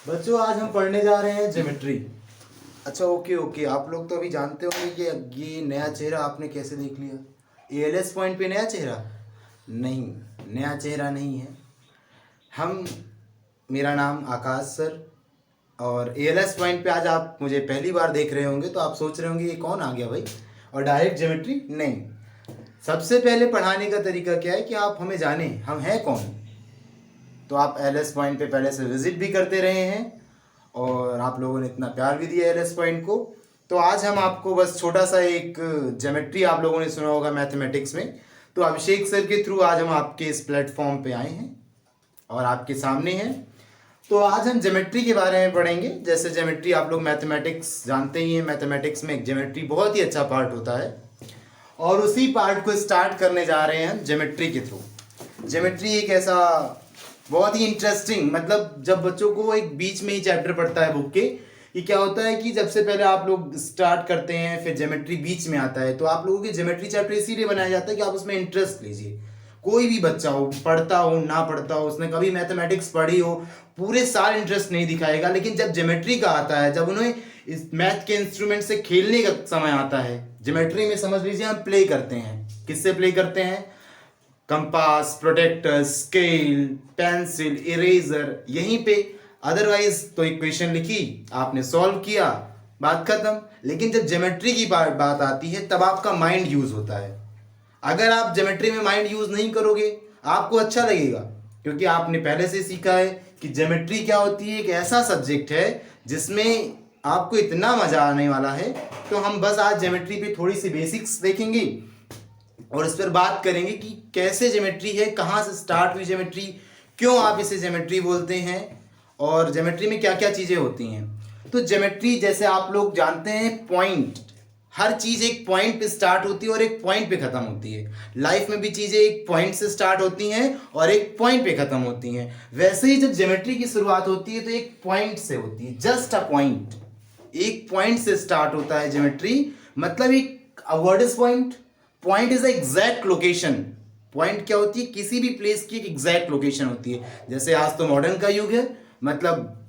बच्चों आज हम पढ़ने जा रहे हैं ज्योमेट्री। अच्छा ओके ओके, आप लोग तो अभी जानते होंगे कि ये नया चेहरा आपने कैसे देख लिया। एएलएस पॉइंट पे नया चेहरा नहीं, नया चेहरा नहीं है। हम मेरा नाम आकाश सर, और एएलएस पॉइंट पे आज आप मुझे पहली बार देख रहे होंगे तो आप सोच रहे होंगे ये कौन आ गया भाई, और डायरेक्ट ज्योमेट्री नहीं। सबसे पहले पढ़ाने का तरीका क्या है कि आप हमें जाने हम हैं कौन। तो आप एएलएस पॉइंट पे पहले से विजिट भी करते रहे हैं और आप लोगों ने इतना प्यार भी दिया एएलएस पॉइंट को। तो आज हम आपको बस छोटा सा एक ज्योमेट्री, आप लोगों ने सुना होगा मैथमेटिक्स में, तो अभिषेक सर के थ्रू आज हम आपके इस प्लेटफॉर्म पे आए हैं और आपके सामने हैं। तो आज हम ज्योमेट्री के बारे में पढ़ेंगे। जैसे ज्योमेट्री आप लोग मैथमेटिक्स जानते ही हैं, मैथमेटिक्स में एक ज्योमेट्री बहुत ही अच्छा पार्ट होता है और उसी पार्ट को स्टार्ट करने जा रहे हैं हम ज्योमेट्री के थ्रू। ज्योमेट्री एक ऐसा बहुत ही इंटरेस्टिंग, मतलब जब बच्चों को एक बीच में ही चैप्टर पढ़ता है बुक के, कि क्या होता है कि जब से पहले आप लोग स्टार्ट करते हैं फिर ज्योमेट्री बीच में आता है, तो आप लोगों के ज्योमेट्री चैप्टर इसीलिए बनाया जाता है कि आप उसमें इंटरेस्ट लीजिए। कोई भी बच्चा हो, पढ़ता हो ना पढ़ता हो, उसने कभी मैथमेटिक्स पढ़ी हो, पूरे साल इंटरेस्ट नहीं दिखाएगा, लेकिन जब ज्योमेट्री का आता है, जब उन्हें इस मैथ के इंस्ट्रूमेंट से खेलने का समय आता है, ज्योमेट्री में समझ लीजिए हम प्ले करते हैं। किससे प्ले करते हैं? Compass, protractor, scale, pencil, eraser, यहीं पे। अदरवाइज तो इक्वेशन लिखी, आपने सॉल्व किया, बात खत्म। लेकिन जब ज्योमेट्री की बात आती है तब आपका माइंड यूज होता है। अगर आप ज्योमेट्री में माइंड यूज नहीं करोगे आपको अच्छा लगेगा, क्योंकि आपने पहले से सीखा है कि ज्योमेट्री क्या होती है। एक ऐसा सब्जेक्ट है जिसमें आपको इतना मजा आने वाला है। तो हम बस आज ज्योमेट्री पे थोड़ी सी बेसिक्स देखेंगे और इस पर बात करेंगे कि कैसे ज्योमेट्री है, कहाँ से स्टार्ट हुई ज्योमेट्री, क्यों आप इसे ज्योमेट्री बोलते हैं, और ज्योमेट्री में क्या क्या चीज़ें होती हैं। तो ज्योमेट्री जैसे आप लोग जानते हैं, पॉइंट, हर चीज़ एक पॉइंट पे स्टार्ट होती है और एक पॉइंट पे ख़त्म होती है। लाइफ में भी चीज़ें एक पॉइंट से स्टार्ट होती हैं और एक पॉइंट पे ख़त्म होती हैं। वैसे ही जब ज्योमेट्री की शुरुआत होती है तो एक पॉइंट से होती है, जस्ट अ पॉइंट। एक पॉइंट से स्टार्ट होता है ज्योमेट्री, मतलब एक word is point. Point is a exact location. Point क्या होती है? किसी भी प्लेस की एक एग्जैक्ट लोकेशन होती है। जैसे आज तो मॉडर्न का युग है, मतलब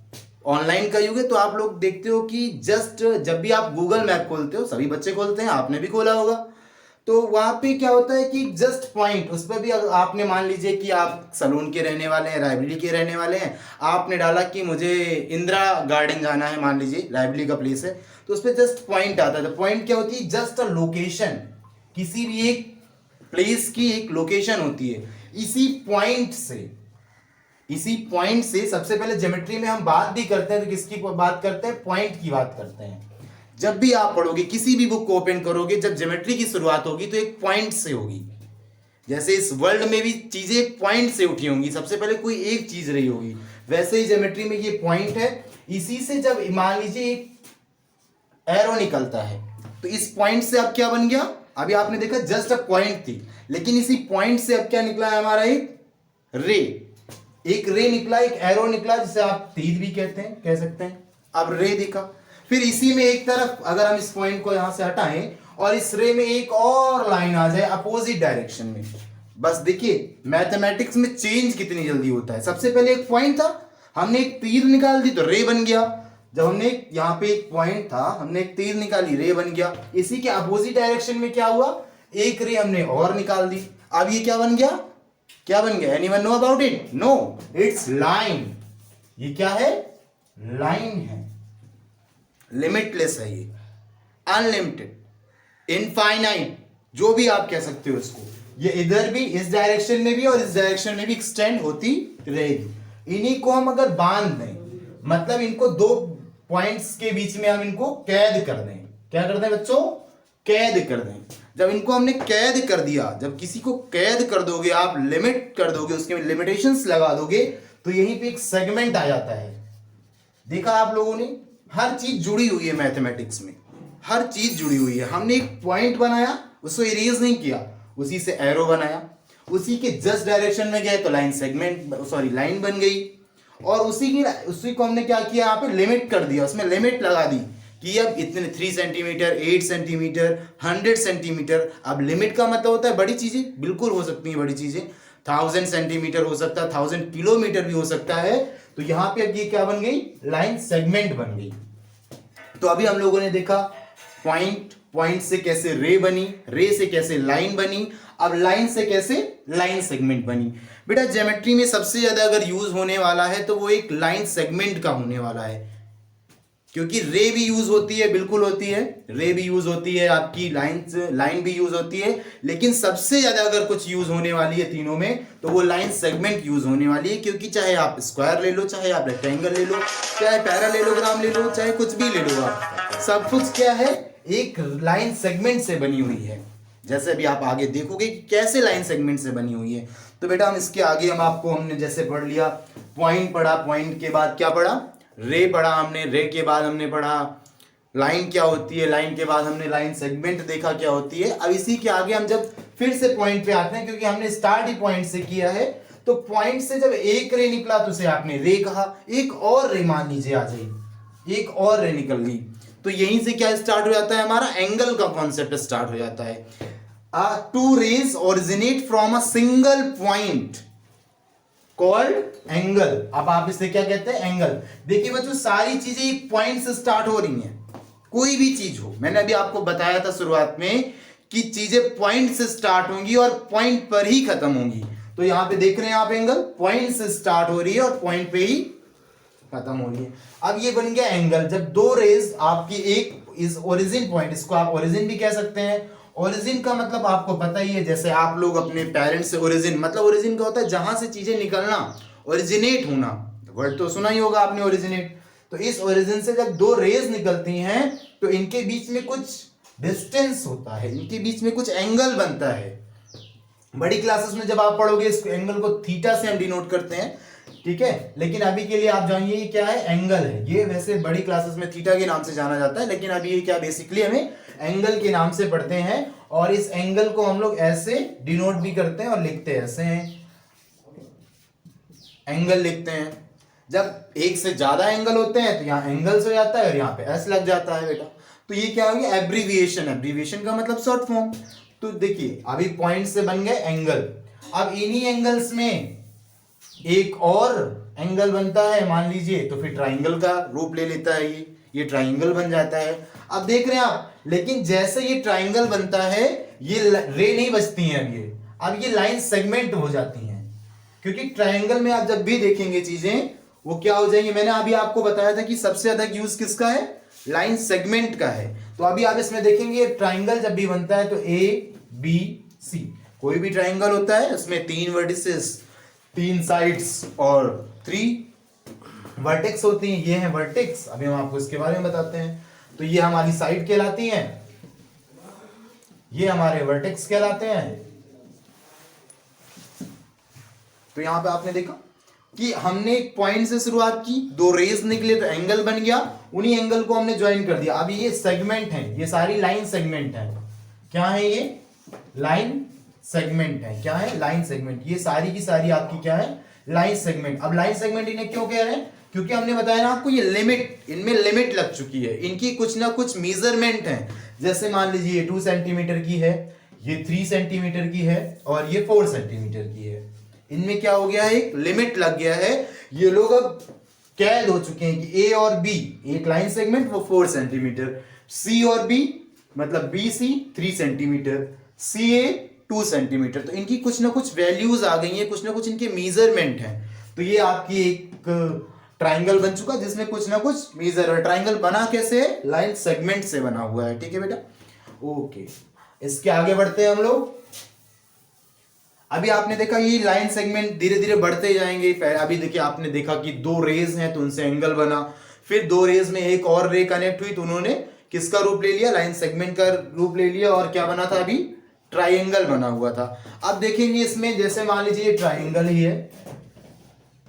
ऑनलाइन का युग है, तो आप लोग देखते हो कि जस्ट जब भी आप गूगल मैप खोलते हो, सभी बच्चे खोलते हैं, आपने भी खोला होगा, तो वहां पे क्या होता है कि जस्ट पॉइंट, उस पर भी आपने मान लीजिए कि आप सलून के रहने वाले हैं, रायबली के रहने वाले हैं, आपने डाला कि मुझे इंदिरा गार्डन जाना है, मान लीजिए रायबली का प्लेस है, तो उस पर जस्ट पॉइंट आता है। तो पॉइंट क्या होती है? Just a location. किसी भी एक प्लेस की एक लोकेशन होती है। इसी पॉइंट से सबसे पहले ज्योमेट्री में हम बात भी करते हैं तो किसकी बात करते हैं? पॉइंट की बात करते हैं। जब भी आप पढ़ोगे, किसी भी बुक को ओपन करोगे, जब ज्योमेट्री की शुरुआत होगी तो एक पॉइंट से होगी। जैसे इस वर्ल्ड में भी चीजें एक पॉइंट से उठी होंगी, सबसे पहले कोई एक चीज रही होगी, वैसे ही ज्योमेट्री में ये पॉइंट है। इसी से जब मान लीजिए एक एरो निकलता है, तो इस पॉइंट से अब क्या बन गया? अभी आपने देखा जस्ट अ पॉइंट थी, लेकिन इसी पॉइंट से अब क्या निकला है हमारा? एक रे। एक रे निकला, एक एरो निकला, जिसे आप तीर भी कह सकते हैं। अब रे दिखा, फिर इसी में एक तरफ अगर हम इस पॉइंट को यहां से हटाएं और इस रे में एक और लाइन आ जाए अपोजिट डायरेक्शन में, बस देखिए मैथमेटिक्स में चेंज कितनी जल्दी होता है। सबसे पहले एक पॉइंट था, हमने एक तीर निकाल दी तो रे बन गया। जब हमने यहाँ पे एक पॉइंट था, हमने एक तीर निकाली, रे बन गया। इसी के अपोजिट डायरेक्शन में क्या हुआ? एक रे हमने और निकाल दी, अब ये क्या बन गया? क्या बन गया? Anyone know about it? No, it's line. ये क्या है? लाइन है। लिमिटलेस है ये, अनलिमिटेड, इनफाइनाइट, जो भी आप कह सकते हो इसको। ये इधर भी, इस डायरेक्शन में भी और इस डायरेक्शन में भी एक्सटेंड होती रहेगी। इन्हीं को हम अगर बांध दें, मतलब इनको दो पॉइंट्स के बीच में हम इनको कैद कर दें। क्या कर दें बच्चों? कैद कर दें। जब इनको हमने कैद कर दिया, जब किसी को कैद कर दोगे आप, लिमिट कर दोगे, उसके लिमिटेशंस लगा दोगे, तो यहीं पे एक सेगमेंट आ जाता है। देखा आप लोगों ने, हर चीज जुड़ी हुई है मैथमेटिक्स में, हर चीज जुड़ी हुई है। हमने एक पॉइंट बनाया, उसको इरेज नहीं किया, उसी से एरो बनाया, उसी के जस्ट डायरेक्शन में गए तो लाइन बन गई, और उसी को हमने क्या किया? यहाँ पे लिमिट कर दिया, उसमें लिमिट लगा दी कि अब इतने 3 सेंटीमीटर, 8 सेंटीमीटर, 100 सेंटीमीटर। अब लिमिट का मतलब होता है बड़ी चीजें, बिल्कुल हो सकती हैं बड़ी चीजें, 1000 सेंटीमीटर हो सकता है, 1000 किलोमीटर भी हो सकता है। तो यहाँ पे अब ये क्या बन गई, लाइन सेगमेंट बन गई। तो अभी हम लोगों ने देखा पॉइंट, पॉइंट से कैसे रे बनी, रे से कैसे लाइन बनी, अब लाइन से कैसे लाइन सेगमेंट बनी। बेटा ज्योमेट्री में सबसे ज्यादा अगर यूज होने वाला है तो वो एक लाइन सेगमेंट का होने वाला है, क्योंकि रे भी यूज होती है, बिल्कुल होती है, रे भी यूज होती है, आपकी लाइन भी यूज होती है, लेकिन सबसे ज्यादा अगर कुछ यूज होने वाली है तीनों में तो वो लाइन सेगमेंट यूज होने वाली है। क्योंकि चाहे आप स्क्वायर ले लो, चाहे आप रेक्टेंगल ले लो, चाहे पैरालेलोग्राम ले लो, चाहे कुछ भी ले लो, आप सब कुछ क्या है, एक लाइन सेगमेंट से बनी हुई है। जैसे अभी आप आगे देखोगे कि कैसे लाइन सेगमेंट से बनी हुई है। तो बेटा हम इसके आगे हमने जैसे पढ़ लिया, पॉइंट पढ़ा, पॉइंट के बाद क्या पढ़ा, रे पढ़ा हमने, रे के बाद हमने पढ़ा लाइन क्या होती है, लाइन के बाद हमने लाइन सेगमेंट देखा क्या होती है। अब इसी के आगे हम जब फिर से पॉइंट पे आते हैं, क्योंकि हमने स्टार्ट ही पॉइंट से किया है, तो पॉइंट से जब एक रे निकला तो उसे आपने रे कहा, एक और रे मान लीजिए आ जाए, एक और रे निकल गई, तो यहीं से क्या स्टार्ट हो जाता है, हमारा एंगल का कॉन्सेप्ट स्टार्ट हो जाता है। Two rays originate from a single point called angle. अब आप इसे क्या कहते हैं, एंगल। देखिए बच्चों सारी चीजें एक पॉइंट से स्टार्ट हो रही हैं, कोई भी चीज हो, मैंने अभी आपको बताया था शुरुआत में कि चीजें पॉइंट से स्टार्ट होंगी और पॉइंट पर ही खत्म होंगी। तो यहां पे देख रहे हैं आप, एंगल पॉइंट से स्टार्ट हो रही है और पॉइंट पे ही खत्म हो रही है। अब ये बन गया एंगल, जब दो रेज आपकी एक इस ओरिजिन पॉइंट, इसको आप ओरिजिन भी कह सकते हैं। ओरिजिन का मतलब आपको पता ही है, जैसे आप लोग अपने पेरेंट्स से ओरिजिन, मतलब ओरिजिन का होता है जहां से चीजें निकलना, ओरिजिनेट होना, वर्ड तो सुना ही होगा आपने ओरिजिनेट। तो इस ओरिजिन से जब दो रेज निकलती हैं तो इनके बीच में कुछ डिस्टेंस होता है, इनके बीच में कुछ एंगल बनता है। बड़ी क्लासेस में जब आप पढ़ोगे इस एंगल को थीटा से हम डिनोट करते हैं, ठीक है, लेकिन अभी के लिए आप जानिए ये क्या है, एंगल है। ये वैसे बड़ी क्लासेस में थीटा के नाम से जाना जाता है, लेकिन अभी ये क्या बेसिकली हमें एंगल के नाम से पढ़ते हैं। और इस एंगल को हम लोग ऐसे डिनोट भी करते हैं और लिखते हैं, ऐसे हैं एंगल लिखते हैं। जब एक से ज्यादा एंगल होते हैं तो यहाँ एंगल्स हो जाता है और यहाँ पे एस लग जाता है बेटा। तो ये क्या हो गया, एब्रीविएशन। एब्रीविएशन का मतलब शॉर्ट फॉर्म। तो देखिए अभी पॉइंट से बन गए एंगल, अब इन्हीं एंगल्स में एक और एंगल बनता है मान लीजिए, तो फिर ट्राइंगल का रूप ले लेता है, ये ट्राइंगल बन जाता है। अब देख रहे हैं आप, लेकिन जैसे ये ट्राइंगल बनता है ये रे नहीं बचती हैं, अब ये लाइन सेगमेंट हो जाती हैं। क्योंकि ट्राइंगल में आप जब भी देखेंगे चीजें वो क्या हो जाएंगे, मैंने अभी आपको बताया था कि सबसे ज्यादा यूज किसका है, लाइन सेगमेंट का है। तो अभी आप इसमें देखेंगे ट्राइंगल जब भी बनता है तो ए बी सी, कोई भी ट्राइंगल होता है उसमें 3 वर्टिसेस, 3 साइड्स और 3 वर्टेक्स होती हैं। ये हैं वर्टेक्स, अभी हम आपको इसके बारे में बताते हैं। तो ये हमारी साइड कहलाती हैं, ये हमारे वर्टेक्स कहलाते हैं। तो यहां पे आपने देखा कि हमने एक पॉइंट से शुरुआत की, दो रेज निकले तो एंगल बन गया, उन्हीं एंगल को हमने ज्वाइन कर दिया। अभी ये सेगमेंट है, ये सारी लाइन सेगमेंट है। क्या है ये, लाइन सेगमेंट है। क्या है, लाइन सेगमेंट। ये सारी की सारी आपकी क्या है, लाइन सेगमेंट। अब लाइन सेगमेंट इन्हें क्यों कह रहे हैं, क्योंकि हमने बताया ना आपको ये लिमिट, इनमें लिमिट लग चुकी है, इनकी कुछ ना कुछ मेजरमेंट है। जैसे मान लीजिए ये 2 सेंटीमीटर की है, ये 3 सेंटीमीटर की है और ये 4 सेंटीमीटर की है। इनमें क्या हो गया है, एक लिमिट लग गया है। ये लोग अब कैद हो चुके हैं कि ए और बी, एक लाइन सेगमेंट वो 4 सेंटीमीटर, सी और बी मतलब बी सी 3 सेंटीमीटर, सी ए 2 सेंटीमीटर। तो इनकी कुछ ना कुछ वैल्यूज आ गई हैं, कुछ ना कुछ इनके मेजरमेंट हैं। तो ये आपकी एक ट्राइंगल बन चुका जिसमें कुछ ना कुछ मेजर है। ट्राइंगल बना कैसे है, लाइन सेगमेंट से बना हुआ है। ठीक है बेटा, ओके। इसके आगे बढ़ते हैं हम लोग। अभी आपने देखा ये लाइन सेगमेंट धीरे धीरे बढ़ते जाएंगे। अभी देखिए आपने देखा कि 2 रेज हैं तो उनसे एंगल बना, फिर 2 रेज में एक और रे कनेक्ट हुई तो उन्होंने किसका रूप ले लिया, लाइन सेगमेंट का रूप ले लिया, और क्या बना था, अभी ट्राइंगल बना हुआ था। अब देखेंगे इसमें, जैसे मान लीजिए ये ट्राइंगल ही है,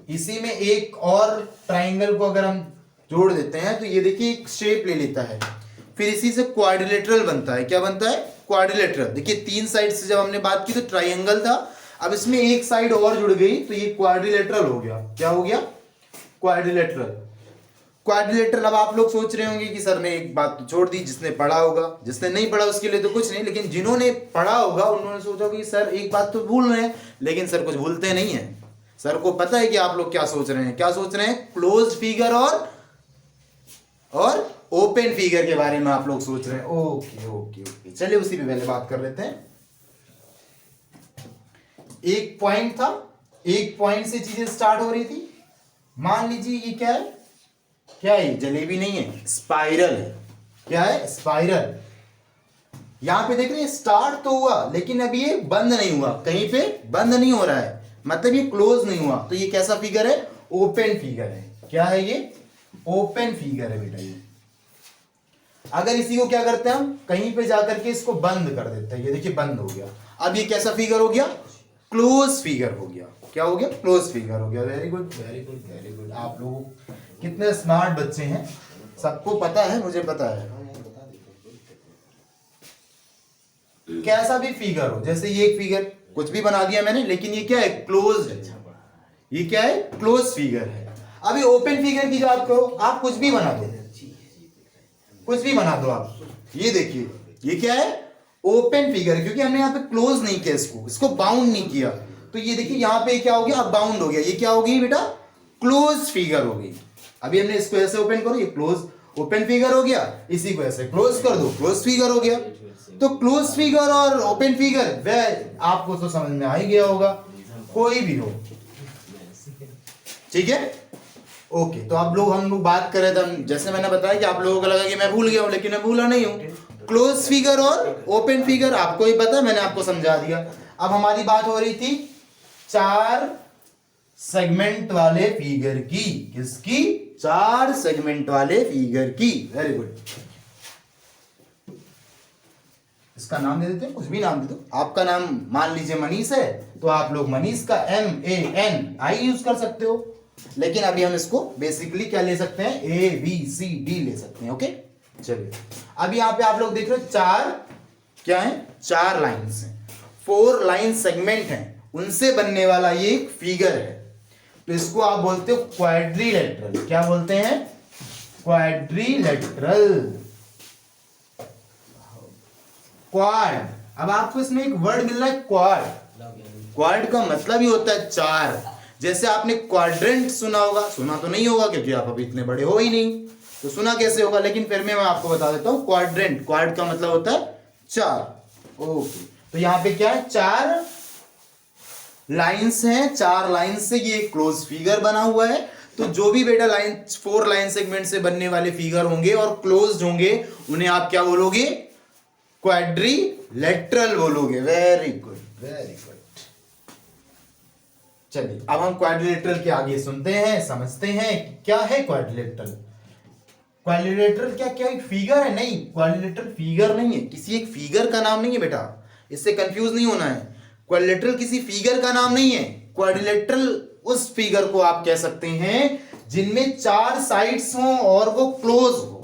इसी में एक और ट्राइंगल को अगर हम जोड़ देते हैं तो ये देखिए एक शेप ले लेता है, फिर इसी से क्वाड्रिलेटरल बनता है। क्या बनता है, क्वाड्रिलेटरल। देखिए 3 साइड से जब हमने बात की तो ट्राइंगल था, अब इसमें एक साइड और जुड़ गई तो ये क्वाड्रिलेटरल हो गया। क्या हो गया, क्वाड्रिलेटरल। क्वाड्रिलेटरल। अब आप लोग सोच रहे होंगे कि सर ने एक बात तो छोड़ दी, जिसने पढ़ा होगा, जिसने नहीं पढ़ा उसके लिए तो कुछ नहीं, लेकिन जिन्होंने पढ़ा होगा उन्होंने सोचा कि सर एक बात तो भूल रहे हैं, लेकिन सर कुछ भूलते नहीं है। सर को पता है कि आप लोग क्या सोच रहे हैं, क्या सोच रहे हैं, क्लोज्ड फिगर और ओपन फिगर के बारे में आप लोग सोच रहे हैं। ओके ओके ओके, चलिए उसी पे पहले बात कर लेते हैं। एक पॉइंट था, एक पॉइंट से चीजें स्टार्ट हो रही थी। मान लीजिए ये क्या है, क्या है, जलेबी नहीं है, स्पाइरल है। क्या है, स्पाइरल। यहां पे देख रहे हैं स्टार्ट तो हुआ लेकिन अभी ये बंद नहीं हुआ, कहीं पे बंद नहीं हो रहा है, मतलब ये क्लोज नहीं हुआ। तो ये कैसा फिगर है, ओपन फिगर है। क्या है ये, ओपन फिगर है बेटा ये। अगर इसी को क्या करते हैं हम, कहीं पे जाकर के इसको बंद कर देते हैं, ये देखिए बंद हो गया। अब ये कैसा फिगर हो गया, क्लोज फिगर हो गया। क्या हो गया, क्लोज फिगर हो गया। Very good very good very good. आप लोग कितने स्मार्ट बच्चे हैं, सबको पता है, मुझे पता है। कैसा भी फिगर हो, जैसे ये एक फिगर कुछ भी बना दिया मैंने, लेकिन ये क्या है, क्लोज है। ये क्या है, क्लोज फिगर है। अभी ओपन फिगर की बात करो, आप कुछ भी बना दो, कुछ भी बना दो आप। ये देखिए ये क्या है, ओपन फिगर, क्योंकि हमने यहाँ पे क्लोज नहीं किया, इसको बाउंड नहीं किया। तो ये देखिए यहाँ पे क्या हो गया, अब बाउंड हो गया। ये क्या हो गई बेटा, क्लोज फिगर हो गई। अभी हमने इसको ऐसे ओपन करो, ये क्लोज ओपन फिगर हो गया, इसी को ऐसे क्लोज कर दो, क्लोज फिगर हो गया। तो क्लोज फिगर और ओपन फिगर वह आपको तो समझ में आ ही गया होगा, कोई भी हो, ठीक है। ओके, तो आप लोग, हम लोग बात कर रहे थे, जैसे मैंने बताया कि आप लोगों को लगा कि मैं भूल गया हूं, लेकिन मैं भूला नहीं हूं। क्लोज फिगर और ओपन फिगर आपको ही पता है, मैंने आपको समझा दिया। अब हमारी बात हो रही थी 4 सेगमेंट वाले फिगर की। किसकी, 4 सेगमेंट वाले फिगर की। Very good. इसका नाम दे देते हैं, कुछ भी नाम दे दो। आपका नाम मान लीजिए मनीष है, तो आप लोग मनीष का MANI यूज कर सकते हो, लेकिन अभी हम इसको बेसिकली क्या ले सकते हैं, ABCD ले सकते हैं। ओके, चलिए अभी यहाँ पे आप लोग देख रहे हो 4 क्या है, 4 लाइंस हैं, 4 लाइन सेगमेंट हैं, उनसे बनने वाला ये एक फिगर है। तो इसको आप बोलते हो क्वाड्रिलेटरल। क्या बोलते हैं, क्वाड्रिलेटरल, क्वाड। अब आपको इसमें एक वर्ड मिल रहा है, क्वाड। क्वाड का मतलब ही होता है 4। जैसे आपने क्वाड्रेंट सुना होगा, सुना तो नहीं होगा क्योंकि आप अभी इतने बड़े हो ही नहीं, तो सुना कैसे होगा, लेकिन फिर मैं आपको बता देता हूं, क्वाड्रेंट, क्वाड का मतलब होता है 4। ओके, तो यहां पे क्या है, 4 लाइंस हैं, 4 लाइन से ये क्लोज फिगर बना हुआ है। तो जो भी बेटा लाइन 4 लाइन सेगमेंट से बनने वाले फिगर होंगे और क्लोज्ड होंगे, उन्हें आप क्या बोलोगे, क्वाड्रिलेटरल बोलोगे। Very good very good. चलिए अब हम क्वाड्रिलेटरल के आगे सुनते हैं, समझते हैं क्या है क्वाड्रिलेटरल। क्वाड्रिलेटरल क्या क्या एक फिगर है, नहीं, क्वाड्रिलेटरल फिगर नहीं है, किसी एक फिगर का नाम नहीं है बेटा, इससे कंफ्यूज नहीं होना है। क्वाड्रिलेटरल किसी फिगर का नाम नहीं है। क्वाड्रिलेटरल उस फिगर को आप कह सकते हैं जिनमें 4 साइड्स हों और वो क्लोज हो,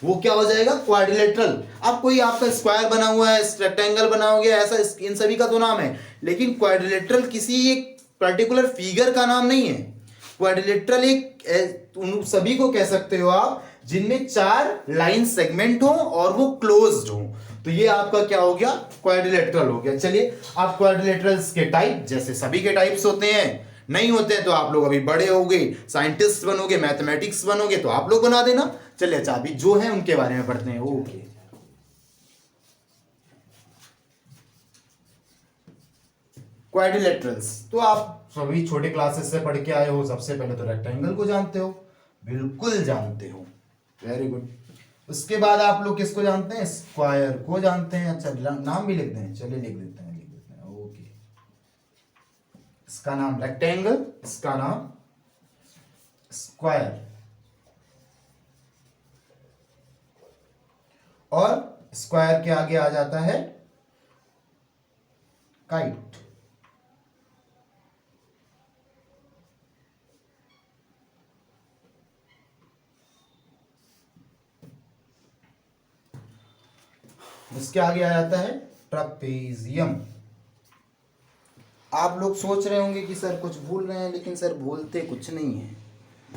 वो क्या हो जाएगा, क्वाड्रिलेटरल। अब कोई आपका स्क्वायर बना हुआ है, रेक्टेंगल बना हो गया, ऐसा इन सभी का तो नाम है, लेकिन क्वाड्रिलेटरल किसी एक पर्टिकुलर फिगर का नाम नहीं है। क्वाड्रिलेटरल एक उन सभी को कह सकते हो आप जिनमें 4 लाइन सेगमेंट हो और वो क्लोज्ड हो, तो ये आपका क्या हो गया, क्वाड्रिलेटरल हो गया। चलिए आप क्वाड्रिलेटरल्स के टाइप, जैसे सभी के टाइप्स होते हैं, नहीं होते हैं तो आप लोग अभी बड़े होगे, साइंटिस्ट बनोगे, मैथमेटिक्स बनोगे, तो आप लोग बना देना। चलिए अच्छा, अभी जो है उनके बारे में पढ़ते हैं। ओके, क्वाड्रिलेटरल्स तो आप सभी छोटे क्लासेस से पढ़ के आए हो। सबसे पहले तो रेक्टेंगल को जानते हो, बिल्कुल जानते हो, वेरी गुड। उसके बाद आप लोग किसको जानते हैं, स्क्वायर को जानते हैं। अच्छा नाम भी लिख दें, चलिए लिख देते हैं, लिख देते हैं। ओके, इसका नाम रेक्टेंगल, इसका नाम स्क्वायर, और स्क्वायर के आगे आ जाता है काइट। इसके आगे आ जाता है ट्रापेजियम। आप लोग सोच रहे होंगे कि सर कुछ भूल रहे हैं, लेकिन सर भूलते कुछ नहीं है,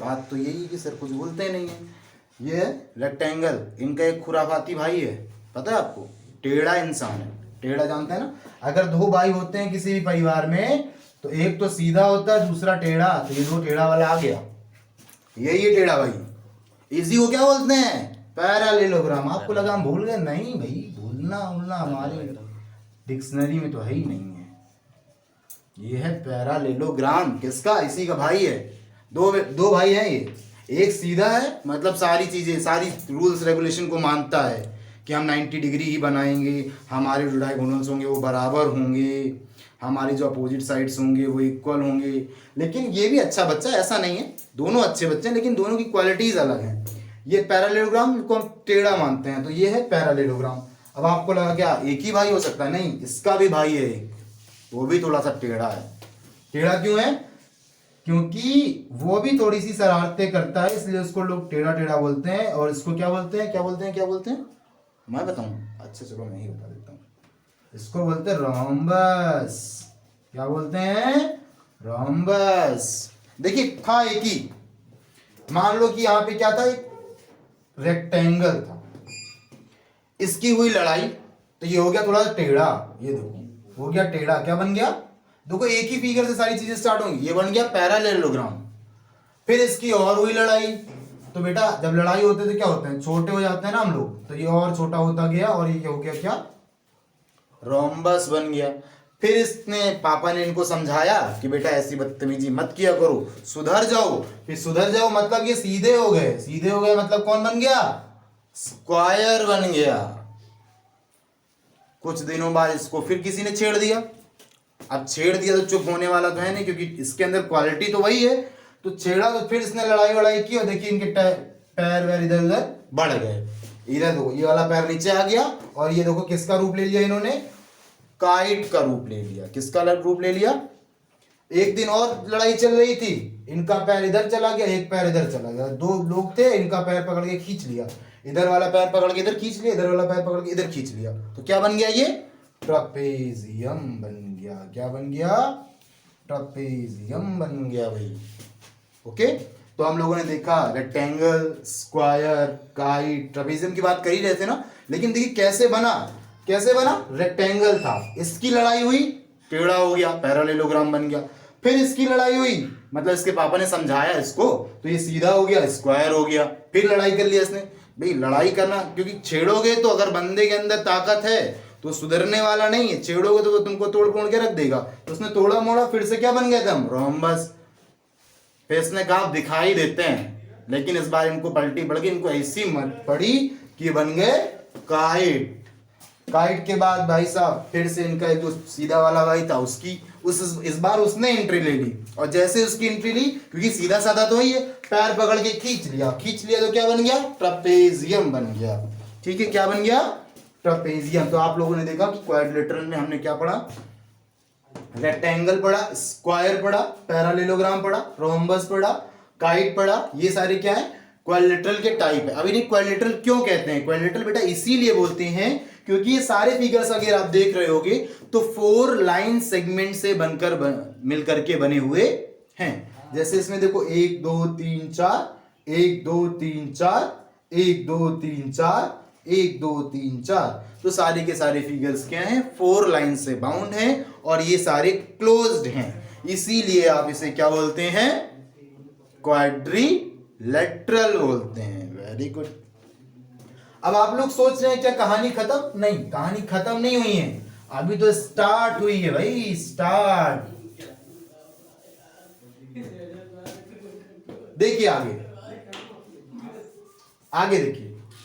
बात तो यही है कि सर कुछ बोलते नहीं है। ये रेक्टेंगल, इनका एक खुराफाती भाई है, पता है आपको, टेढ़ा इंसान है। टेढ़ा जानते हैं ना, अगर दो भाई होते हैं किसी भी परिवार में तो एक तो सीधा होता है, दूसरा टेढ़ा, तो ये दो टेढ़ा वाला आ गया, यही है टेढ़ा भाई। इसी को क्या बोलते हैं? पैरालेलोग्राम। आपको लगा हम भूल गए? नहीं भाई, भूलना भूलना हमारे डिक्शनरी में तो है ही नहीं है। ये है पैरालेलोग्राम, किसका? इसी का भाई है। दो भाई हैं ये, एक सीधा है, मतलब सारी चीजें, सारी रूल्स रेगुलेशन को मानता है कि हम 90 डिग्री ही बनाएंगे, हमारे जो डायगोनल्स होंगे वो बराबर होंगे, हमारी जो अपोजिट साइड्स होंगे वो इक्वल होंगे। लेकिन ये भी अच्छा बच्चा, ऐसा नहीं है, दोनों अच्छे बच्चे हैं, लेकिन दोनों की क्वालिटीज अलग हैं। ये पैरालेलोग्राम को हम टेढ़ा मानते हैं, तो ये है पैरालेलोग्राम। अब आपको लगा क्या एक ही भाई हो सकता है? नहीं, इसका भी भाई है एक, वो भी थोड़ा सा टेढ़ा है। टेढ़ा क्यों है? क्योंकि वो भी थोड़ी सी शरारतें करता है, इसलिए उसको लोग टेढ़ा टेढ़ा बोलते हैं। और इसको क्या बोलते हैं? क्या बोलते हैं? क्या बोलते हैं? मैं बताऊं? अच्छा चलो मैं ही बता देता हूँ। इसको बोलते हैं रोम्बस। क्या बोलते हैं? रोम्बस। देखिए था एक ही, मान लो कि यहाँ पे क्या था, एक रेक्टेंगल था, इसकी हुई लड़ाई तो ये हो गया थोड़ा सा टेढ़ा, ये देखो हो गया टेढ़ा। क्या बन गया? देखो एक ही फिगर से सारी चीजें स्टार्ट होंगी, ये बन गया पैरालेलोग्राम। फिर इसकी और हुई लड़ाई, तो बेटा जब लड़ाई होते तो क्या होते हैं, छोटे हो जाते हैं ना हम लोग, तो ये और छोटा होता गया और ये क्या हो गया? क्या? रोम्बस बन गया। फिर इसने, पापा ने इनको समझाया कि बेटा ऐसी बदतमीजी मत किया करो, सुधर जाओ। फिर सुधर जाओ मतलब ये सीधे हो गए, सीधे हो गए मतलब कौन बन गया? स्क्वायर बन गया। कुछ दिनों बाद इसको फिर किसी ने छेड़ दिया। अब छेड़ दिया तो चुप होने वाला तो है नहीं, क्योंकि इसके अंदर क्वालिटी तो वही है। तो छेड़ा तो फिर इसने लड़ाई वड़ाई की और देखिए इनके पैर वैर इधर उधर बढ़ गए। इधर देखो ये वाला पैर नीचे आ गया और ये देखो किसका रूप ले लिया इन्होंने? काइट का रूप ले लिया। किसका रूप ले लिया? एक दिन और लड़ाई चल रही थी, इनका पैर इधर चला गया, एक पैर इधर चला गया। दो लोग थे, इनका पैर पकड़ के खींच लिया, इधर वाला पैर पकड़ के इधर खींच लिया, इधर वाला पैर पकड़ के इधर खींच लिया। तो क्या बन गया? ये ट्रपेजियम बन गया। क्या बन गया? ट्रपेजियम बन गया भाई। ओके, तो हम लोगों ने देखा रेक्टेंगल, स्क्वायर, काइट, ट्रपेजियम की बात कर ही रहे थे ना। लेकिन देखिए कैसे बना, कैसे बना? रेक्टेंगल था, इसकी लड़ाई हुई, टेढ़ा हो गया, पैरालेलोग्राम बन गया। फिर इसकी लड़ाई हुई, मतलब इसके पापा ने समझाया इसको, तो ये सीधा हो गया, स्क्वायर हो गया। फिर लड़ाई कर लिया इसने। भाई लड़ाई करना, क्योंकि छेड़ोगे तो अगर बंदे के अंदर ताकत है तो सुधरने वाला नहीं है, छेड़ोगे तो वो तुमको तोड़ फोड़ के रख देगा। तो उसने तोड़ा मोड़ा, फिर से क्या बन गया था? रोम्बस। फिर इसने कहा दिखाई देते हैं, लेकिन इस बार इनको पलटी पड़ गई, इनको ऐसी मत पड़ी कि बन गए काइट। काइट के बाद भाई साहब फिर से इनका जो सीधा वाला भाई था उसकी इस बार उसने एंट्री ले ली। और जैसे उसकी एंट्री ली, क्योंकि सीधा साधा तो ही है, पैर पकड़ के खींच लिया, खींच लिया तो क्या बन गया? ट्रपेजियम बन गया। ठीक है, क्या बन गया? ट्रपेजियम। तो आप लोगों ने देखा कि क्वाड्रिलेटरल में हमने क्या पढ़ा? रेक्टेंगल पढ़ा, स्क्वायर पढ़ा, पैरालेलोग्राम पढ़ा, रोम्बस पढ़ा, काइट पढ़ा। ये सारे क्या है? क्वाड्रिलेटरल के टाइप है। अब इन्हें क्वाड्रिलेटरल क्यों कहते हैं? क्वाड्रिलेटरल बेटा इसीलिए बोलते हैं क्योंकि ये सारे फिगर्स अगर आप देख रहे होगे तो 4 लाइन सेगमेंट से बनकर मिलकर के बने हुए हैं। जैसे इसमें देखो 1 2 3 4, 1 2 3 4, 1 2 3 4, 1 2 3 4। तो सारे के सारे फिगर्स क्या हैं? 4 लाइन से बाउंड हैं और ये सारे क्लोज्ड हैं, इसीलिए आप इसे क्या बोलते हैं? क्वाड्रिलेटरल बोलते हैं। Very good. अब आप लोग सोच रहे हैं क्या कहानी खत्म? नहीं, कहानी खत्म नहीं हुई है, अभी तो स्टार्ट हुई है भाई, स्टार्ट। देखिए आगे, आगे देखिए।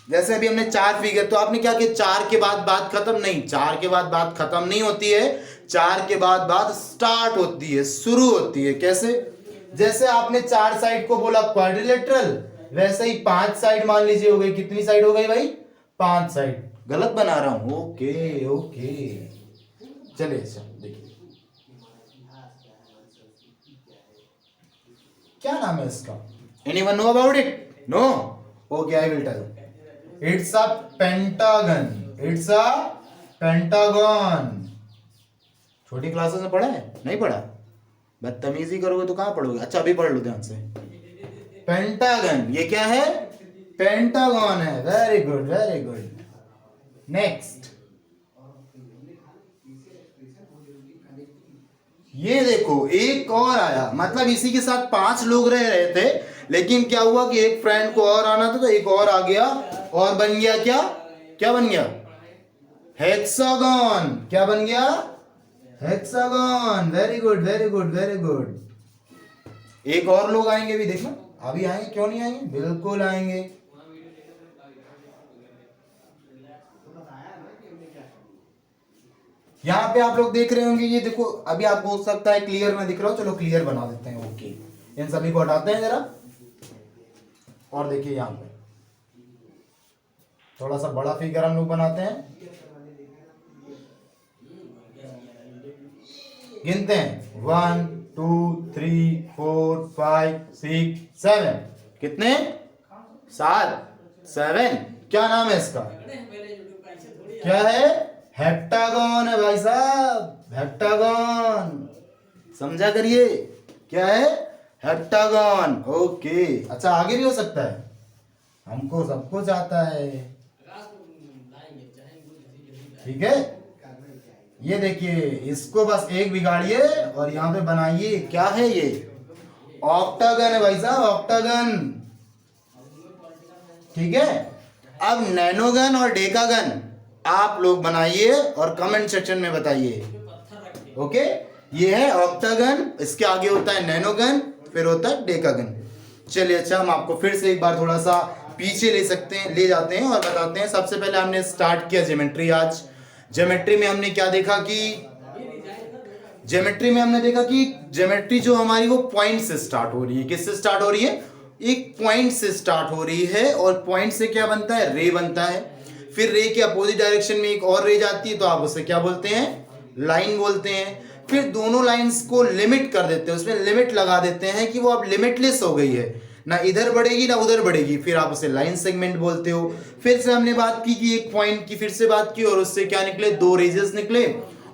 जैसे अभी हमने 4 फिगर, तो आपने क्या किया? 4 के बाद बात खत्म? नहीं, 4 के बाद बात खत्म नहीं होती है, 4 के बाद बात स्टार्ट होती है, शुरू होती है। कैसे? जैसे आपने 4 साइड को बोला क्वाड्रिलेटरल, वैसे ही 5 साइड मान लीजिए हो गई। कितनी साइड हो गई भाई? 5 साइड। गलत बना रहा हूं? ओके ओके, चलिए अच्छा देखिए क्या नाम है इसका? Anyone know about it? No? Okay, I will tell. It's a pentagon. It's a pentagon. छोटी क्लासेस में पढ़ा है? नहीं पढ़ा? बदतमीजी करोगे तो कहां पढ़ोगे? अच्छा अभी पढ़ लो ध्यान से। पेंटागन। ये क्या है? पेंटागन है। Very good, very good. Next, ये देखो एक और आया, मतलब इसी के साथ 5 लोग रह रहे थे, लेकिन क्या हुआ कि एक फ्रेंड को और आना था तो एक और आ गया और बन गया क्या? क्या बन गया? हेक्सागन। क्या बन गया? Hexagon. Very good, very good, very good. एक और लोग आएंगे भी, देखना अभी आएंगे, क्यों नहीं आएंगे? बिल्कुल आएंगे। यहाँ पे आप लोग देख रहे होंगे, ये देखो अभी आपको हो सकता है क्लियर ना दिख रहा हो, चलो क्लियर बना देते हैं। ओके, इन सभी को हटाते हैं जरा, और देखिए यहाँ पे थोड़ा सा बड़ा फिगर हम लोग बनाते हैं, गिनते हैं 1 2 3 4 5 6 7। कितने? 7। क्या नाम है इसका? क्या है? हेप्टागन है भाई साहब, हेप्टागन। समझा करिए, क्या है? हेप्टागन। ओके, अच्छा आगे भी हो सकता है, हमको सब कुछ आता है। ठीक है, ये देखिए, इसको बस एक बिगाड़िए और यहाँ पे बनाइए। क्या है ये? ऑक्टागन है भाई साहब, ऑक्टागन। ठीक है, अब नैनोगन और डेकागन आप लोग बनाइए और कमेंट सेक्शन में बताइए। ओके, ये है ऑक्टागन, इसके आगे होता है नैनोगन, फिर होता है डेकागन। चलिए, अच्छा हम आपको फिर से एक बार थोड़ा सा पीछे ले जाते हैं और बताते हैं। सबसे पहले हमने स्टार्ट किया ज्योमेट्री। आज ज्योमेट्री में हमने क्या देखा कि ज्योमेट्री जो हमारी वो पॉइंट से स्टार्ट हो रही है। किससे स्टार्ट हो रही है? एक पॉइंट से स्टार्ट हो रही है, और पॉइंट से क्या बनता है? रे बनता है। फिर रे के अपोजिट डायरेक्शन में एक और रे जाती है, तो आप उसे क्या बोलते हैं? लाइन बोलते हैं। फिर दोनों लाइंस को लिमिट कर देते हैं, उसमें लिमिट लगा देते हैं कि वो अब लिमिटलेस हो गई है, ना इधर बढ़ेगी ना उधर बढ़ेगी, फिर आप उसे लाइन सेगमेंट बोलते हो। फिर से हमने बात की कि एक पॉइंट की फिर से बात की, और उससे क्या निकले? 2 रेजेस निकले,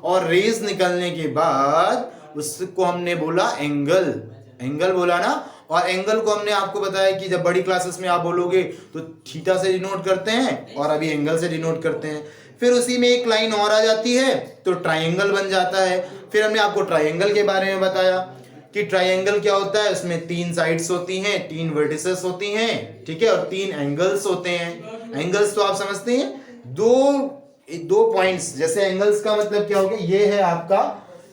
और रेज निकलने के बाद उसको हमने बोला एंगल। एंगल बोला ना, और एंगल को हमने आपको बताया कि जब बड़ी क्लासेस में आप बोलोगे तो थीटा से डिनोट करते हैं, और अभी एंगल से डिनोट करते हैं। फिर उसी में एक लाइन और आ जाती है तो ट्राइंगल बन जाता है। फिर हमने आपको ट्राइंगल के बारे में बताया कि ट्राइंगल क्या होता है, उसमें 3 साइड्स होती हैं, 3 वर्टिसेस होती हैं, ठीक है, और 3 एंगल्स होते हैं। एंगल्स तो आप समझते हैं, दो पॉइंट्स। जैसे एंगल्स का मतलब क्या हो गया?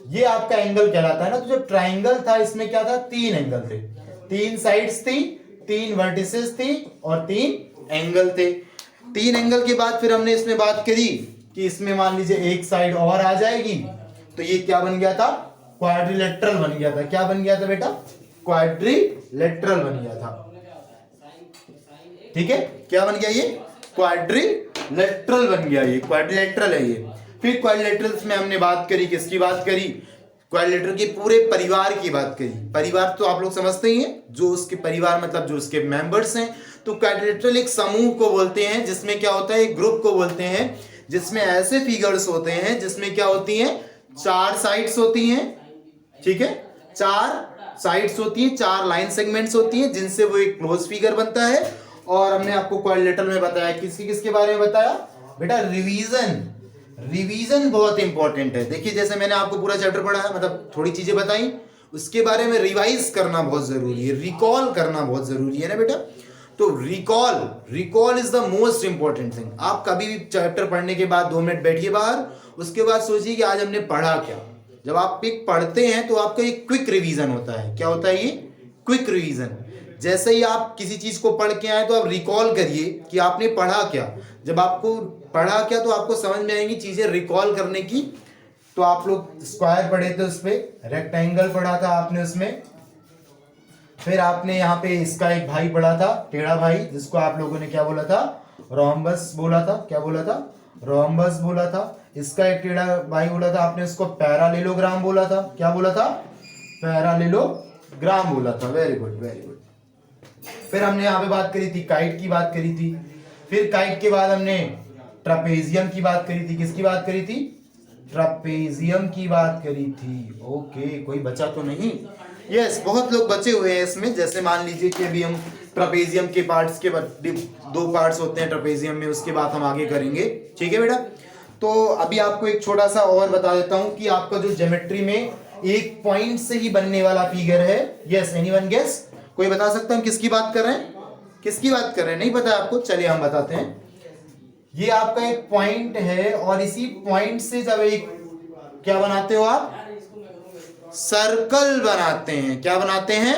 ये आपका एंगल कहलाता है ना। तो जो ट्राइंगल था, इसमें क्या था? 3 एंगल थे, 3 साइड्स थी, 3 वर्टिसेस थी, और 3 एंगल थे। 3 एंगल के बाद फिर हमने इसमें बात करी कि इसमें मान लीजिए एक साइड और आ जाएगी, तो ये क्या बन गया था? क्वाड्रिलेटरल बन गया था। क्या बन गया था बेटा? क्वाड्रिलेटरल बन गया था। ठीक है, क्या बन गया? ये क्वाड्रिलेटरल बन गया, ये क्वाड्रिलेटरल है ये। फिर क्वाड्रिलेटरल्स में हमने बात करी, किसकी बात करी? क्वाड्रिलेटरल के पूरे परिवार की बात करी। परिवार तो आप लोग समझते ही हैं, जो उसके परिवार मतलब जो उसके मेंबर्स हैं। तो क्वाड्रिलेटरल एक समूह को बोलते हैं, जिसमें क्या होता है? एक ग्रुप को बोलते हैं, जिसमें ऐसे फिगर्स होते हैं जिसमें क्या होती हैं? 4 साइड्स होती हैं। ठीक है, 4 साइड्स होती हैं, 4 लाइन सेगमेंट्स होती हैं, जिनसे वो एक क्लोज फिगर बनता है। और हमने आपको क्वाड्रिलेटरल में बताया, किसके बारे में बताया बेटा? रिवीजन बहुत इंपॉर्टेंट है। देखिए, जैसे मैंने आपको पूरा चैप्टर पढ़ाया, मतलब थोड़ी चीजें बताई, उसके बारे में रिवाइज करना बहुत जरूरी है, रिकॉल करना बहुत जरूरी है ना बेटा। तो recall is the most important thing. आप कभी भी चैप्टर पढ़ने के बाद 2 मिनट बैठिए बाहर, उसके बाद सोचिए कि आज हमने पढ़ा क्या। जब आप एक पढ़ते हैं तो आपका एक क्विक रिवीजन होता है। क्या होता है ये? Quick revision. जैसे ही आप किसी चीज को पढ़ के आए तो आप रिकॉल करिए कि आपने पढ़ा क्या। जब आपको पढ़ा क्या तो आपको समझ में आएंगी चीजें रिकॉल करने की। तो आप लोग स्क्वायर पढ़े थे, उसपे रेक्टेंगल पढ़ा था आपने उसमें। फिर आपने यहाँ पे इसका एक भाई पढ़ा था, टेढ़ा भाई, जिसको आप लोगों ने क्या बोला था? रोम्बस बोला था। क्या बोला था? रोम्बस बोला था। इसका एक टेढ़ा भाई बोला था आपने, उसको पैरालेलोग्राम बोला था। क्या बोला था? पैरालेलोग्राम बोला था। Very good, very good. फिर हमने यहाँ पे बात करी थी, काइट की बात करी थी। फिर काइट के बाद हमने ट्रापेजियम की बात करी थी। किसकी बात करी थी? ट्रापेजियम की बात करी थी। ओके, कोई बचा तो नहीं? यस, बहुत लोग बचे हुए हैं इसमें। जैसे मान लीजिए कि अभी हम ट्रपेजियम के पार्ट्स के दो पार्ट्स होते हैं ट्रपेजियम में, उसके बाद हम आगे करेंगे, ठीक है बेटा। तो अभी आपको एक छोटा सा और बता देता हूं कि आपका जो ज्योमेट्री में एक पॉइंट से ही बनने वाला फिगर है, यस एनीवन गेस, कोई बता सकता है हम किसकी बात कर रहे हैं? किसकी बात कर रहे हैं? नहीं पता आपको? चलिए हम बताते हैं। ये आपका एक पॉइंट है और इसी पॉइंट से जब एक क्या बनाते हो आप? सर्कल बनाते हैं। क्या बनाते हैं?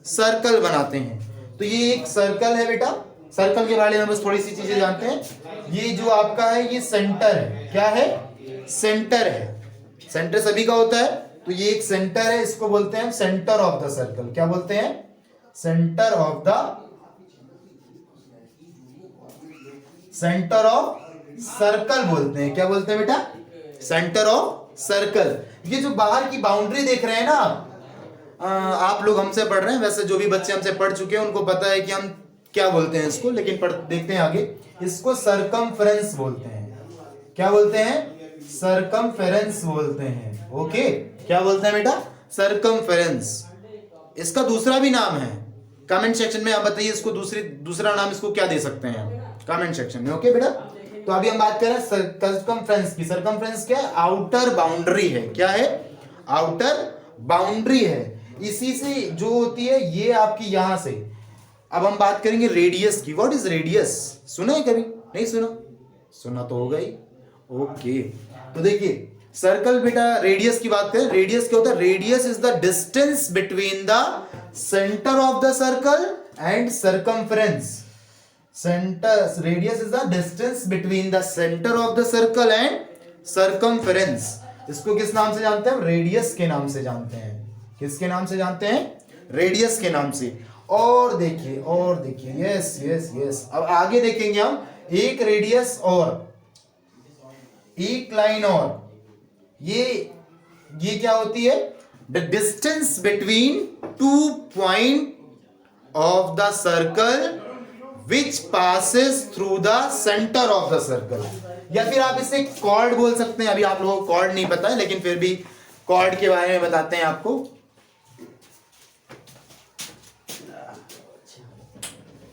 सर्कल बनाते हैं। तो ये एक सर्कल है बेटा। सर्कल के बारे में बस थोड़ी सी चीजें जानते हैं। ये जो आपका है ये सेंटर है। क्या है? सेंटर है। सेंटर सभी का होता है, तो ये एक सेंटर है, इसको बोलते हैं सेंटर ऑफ द सर्कल। क्या बोलते हैं? सेंटर ऑफ सर्कल बोलते हैं। क्या बोलते हैं बेटा? Centre of circle. ये जो बाहर की बाउंड्री देख रहे हैं ना आप लोग हमसे पढ़ रहे हैं, वैसे जो भी बच्चे हमसे पढ़ चुके हैं उनको पता है कि हम क्या बोलते हैं इसको, लेकिन देखते हैं आगे। इसको सरकमफ्रेंस बोलते हैं। क्या बोलते हैं? सरकमफेरेंस बोलते हैं। ओके, क्या बोलते हैं बेटा? सरकमफेरेंस। इसका दूसरा भी नाम है, कमेंट सेक्शन में आप बताइए इसको दूसरा नाम इसको क्या दे सकते हैं कमेंट सेक्शन में। ओके बेटा, तो अभी हम बात कर रहे हैं सरकमफ्रेंस की। सरकमफ्रेंस क्या है? आउटर बाउंड्री है। क्या है? आउटर बाउंड्री है। इसी से जो होती है ये आपकी यहां से। अब हम बात करेंगे रेडियस की। What is radius? सुना है कभी? नहीं सुना? सुना तो होगा ही। ओके, तो देखिए सर्कल बेटा, रेडियस की बात करें, रेडियस क्या होता है? Radius is the distance between the centre of the circle and circumference. Radius is the distance between the centre of the circle and circumference. इसको किस नाम से जानते हैं? रेडियस के नाम से जानते हैं। किसके नाम से जानते हैं? रेडियस के नाम से। और देखिए यस यस यस, अब आगे देखेंगे हम एक रेडियस और एक लाइन और। ये क्या होती है? The distance between two point of the circle which passes through the centre of the circle. या फिर आप इसे कॉर्ड बोल सकते हैं। अभी आप लोगों को कॉर्ड नहीं पता है, लेकिन फिर भी कॉर्ड के बारे में बताते हैं आपको।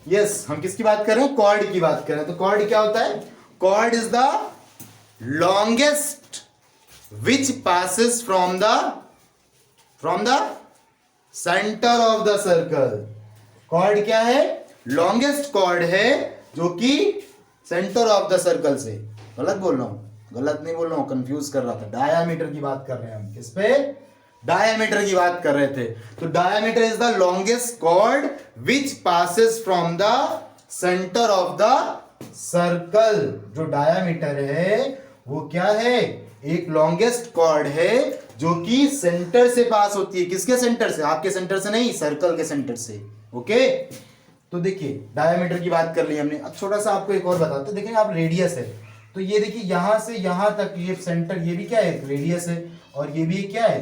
यस, हम किसकी बात कर रहे हैं? कॉर्ड की बात कर रहे हैं। तो कॉर्ड क्या होता है? Chord is the longest which passes from the center of the circle। Chord क्या है? लॉन्गेस्ट कॉर्ड है जो कि सेंटर ऑफ द सर्कल से। गलत बोल रहा हूं? गलत नहीं बोल रहा हूं, कंफ्यूज कर रहा था। डायामीटर की बात कर रहे हैं हम। किस पे? डायामीटर की बात कर रहे थे। तो diameter is the longest chord which passes from the centre of the circle. जो डायामीटर है वो क्या है? एक लॉन्गेस्ट कॉर्ड है जो कि सेंटर से पास होती है। किसके सेंटर से? आपके सेंटर से नहीं, सर्कल के सेंटर से। ओके, तो देखिए डायमीटर की बात कर ली हमने। अब छोटा सा आपको एक और बताते हैं। देखिए आप रेडियस है, तो ये देखिए यहां से यहां तक ये सेंटर, ये भी क्या है? रेडियस है। और ये भी क्या है?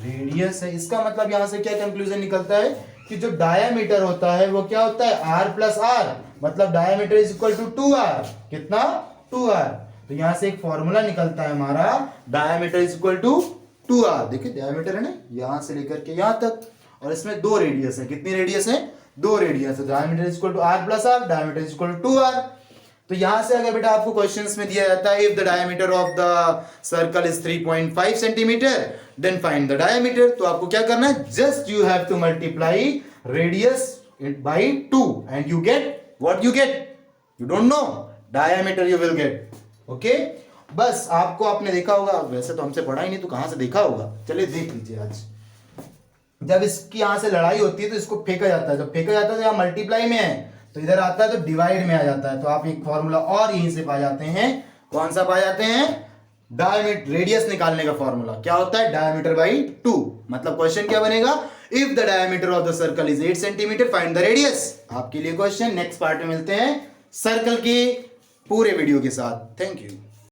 रेडियस है। इसका मतलब यहां से क्या कंक्लूजन निकलता है कि जो डायमीटर होता है वो क्या होता है? r प्लस आर, मतलब diameter is equal to 2r। कितना? 2r। तो यहां से एक फॉर्मूला निकलता है हमारा, diameter is equal to 2r। देखिए डायमीटर है ना, यहां से लेकर के यहां तक, और इसमें दो रेडियस है। कितनी रेडियस है? दो रेडियस है। Diameter is equal to r plus r, diameter is equal to 2r। तो यहां से अगर बेटा आपको क्वेश्चंस में दिया जाता है if the diameter of the circle is 3.5 centimetre then find the diameter, तो आपको क्या करना है? Just you have to multiply radius by 2 and you get what you get? You don't know, diameter you will get. Okay, बस आपको आपने देखा होगा, वैसे तो हमसे पढ़ा ही नहीं तो कहां से देखा होगा। चलिए देख लीजिए। आज जब इसकी यहां से लड़ाई होती है तो इसको फेंका जाता है। जब फेंका जाता है तो यहां मल्टीप्लाई में है, तो इधर आता है तो डिवाइड में आ जाता है। तो आप एक फॉर्मूला और यहीं से पा जाते हैं। कौन सा पा जाते हैं? डायमीटर, रेडियस निकालने का फॉर्मूला क्या होता है? Diameter by 2। मतलब क्वेश्चन क्या बनेगा? If the diameter of the circle is 8 centimetre find the radius. आपके लिए क्वेश्चन नेक्स्ट पार्ट में मिलते हैं सर्कल के पूरे वीडियो के साथ। Thank you.